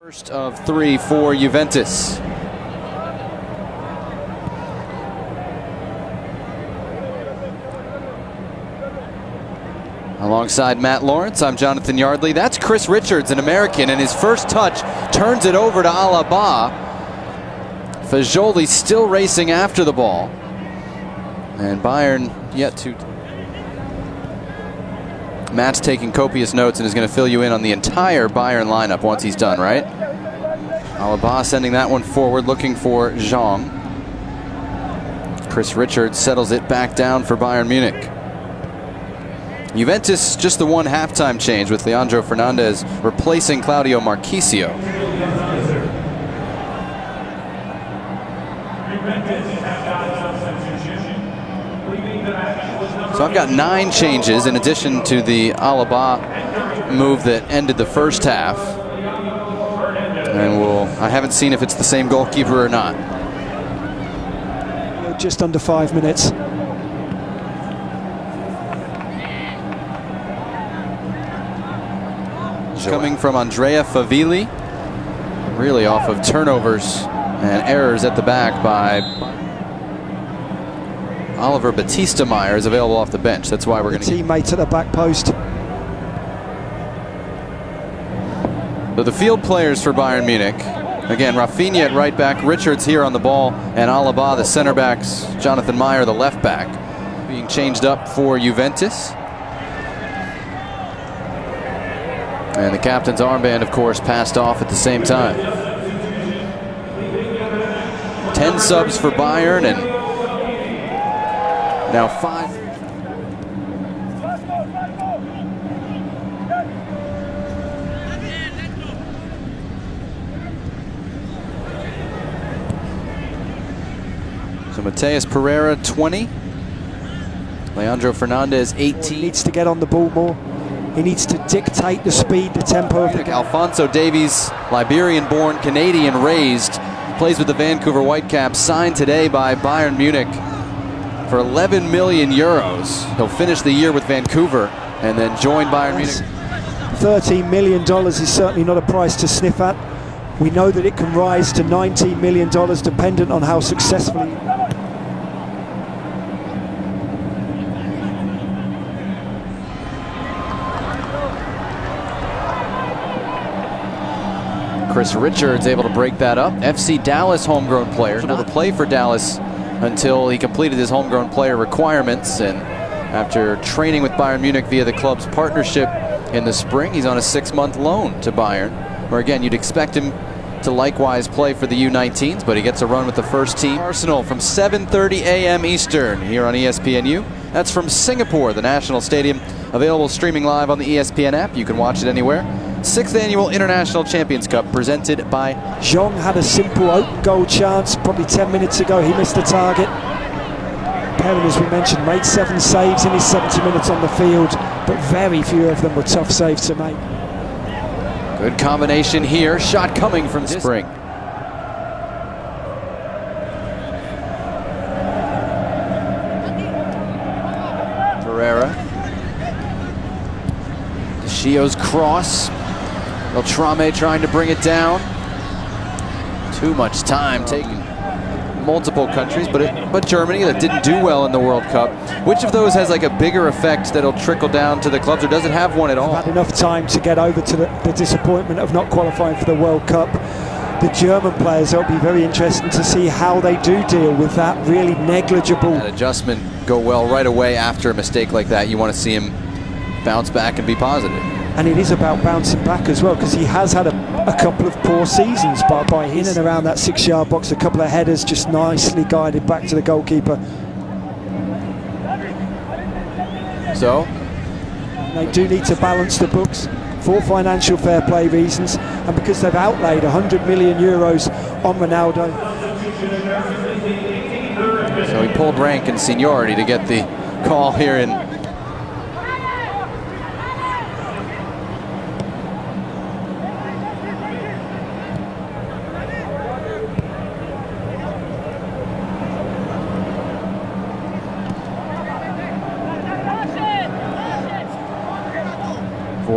First of three for Juventus. Alongside Matt Lawrence, I'm Jonathan Yardley. That's Chris Richards, an American, and his first touch turns it over to Alaba. Fagioli still racing after the ball. And Bayern yet to... Matt's taking copious notes and is going to fill you in on the entire Bayern lineup once he's done, right? Alaba sending that one forward, looking for Zhang. Chris Richards settles it back down for Bayern Munich. Juventus just the one halftime change with Leandro Fernandez replacing Claudio Marchisio. So I've got 9 changes in addition to the Alaba move that ended the first half. And I haven't seen if it's the same goalkeeper or not. Just under 5 minutes. Coming from Andrea Favilli, really off of turnovers and errors at the back by Oliver Batista Meyer, is available off the bench. That's why we're going to teammates at the back post. So the field players for Bayern Munich, again, Rafinha at right back, Richards here on the ball, and Alaba the center backs, Jonathan Meyer the left back, being changed up for Juventus. And the captain's armband, of course, passed off at the same time. 10 subs for Bayern, and now 5. So Mateus Pereira, 20. Leandro Fernandez, 18. He needs to get on the ball more. He needs to dictate the speed, the tempo of the game. Alphonso Davies, Liberian-born, Canadian-raised, plays with the Vancouver Whitecaps, signed today by Bayern Munich for 11 million euros. He'll finish the year with Vancouver and then join Bayern Munich. $13 million is certainly not a price to sniff at. We know that it can rise to $19 million dependent on how successfully. Chris Richards able to break that up. FC Dallas homegrown player, able to play for Dallas until he completed his homegrown player requirements, and after training with Bayern Munich via the club's partnership in the spring, he's on a 6-month loan to Bayern, where again you'd expect him to likewise play for the U19s, but he gets a run with the first team. Arsenal from 7:30 a.m. Eastern here on ESPNU. That's from Singapore, the national stadium, available streaming live on the ESPN app. You can watch it anywhere. 6th Annual International Champions Cup presented by... Zhang had a simple open goal chance probably 10 minutes ago. He missed the target. Perrin, as we mentioned, made 7 saves in his 70 minutes on the field, but very few of them were tough saves to make. Good combination here. Shot coming from Spring. Pereira. Shio's cross. Beltrame trying to bring it down. Too much time taking multiple countries, but Germany, that didn't do well in the World Cup. Which of those has like a bigger effect that'll trickle down to the clubs, or does it have one at all? Had enough time to get over to the disappointment of not qualifying for the World Cup. The German players, it'll be very interesting to see how they do deal with that really negligible. That adjustment go well right away after a mistake like that. You want to see him bounce back and be positive. And it is about bouncing back as well, because he has had a couple of poor seasons by in and around that 6-yard box. A couple of headers just nicely guided back to the goalkeeper. So they do need to balance the books for financial fair play reasons, and because they've outlaid 100 million euros on Ronaldo. So he pulled rank and seniority to get the call here in.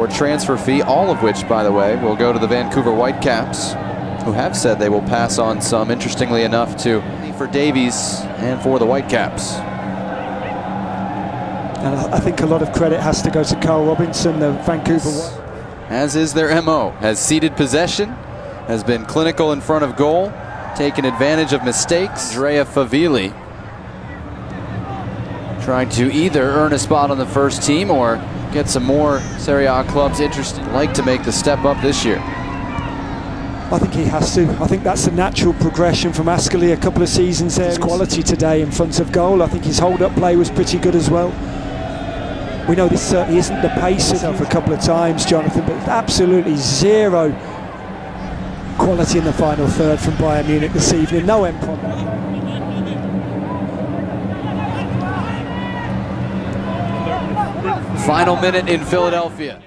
or transfer fee, all of which, by the way, will go to the Vancouver Whitecaps, who have said they will pass on some, interestingly enough, for Davies and for the Whitecaps. And I think a lot of credit has to go to Carl Robinson, the Vancouver. As is their MO, has ceded possession, has been clinical in front of goal, taken advantage of mistakes. Andrea Favilli trying to either earn a spot on the first team or get some more Serie A clubs interested, like to make the step up this year. I think he has to. I think that's a natural progression from Ascoli a couple of seasons there. His quality today in front of goal. I think his hold-up play was pretty good as well. We know this certainly isn't the pace of a couple of times, Jonathan, but absolutely zero quality in the final third from Bayern Munich this evening. No end problem. Final minute in Philadelphia.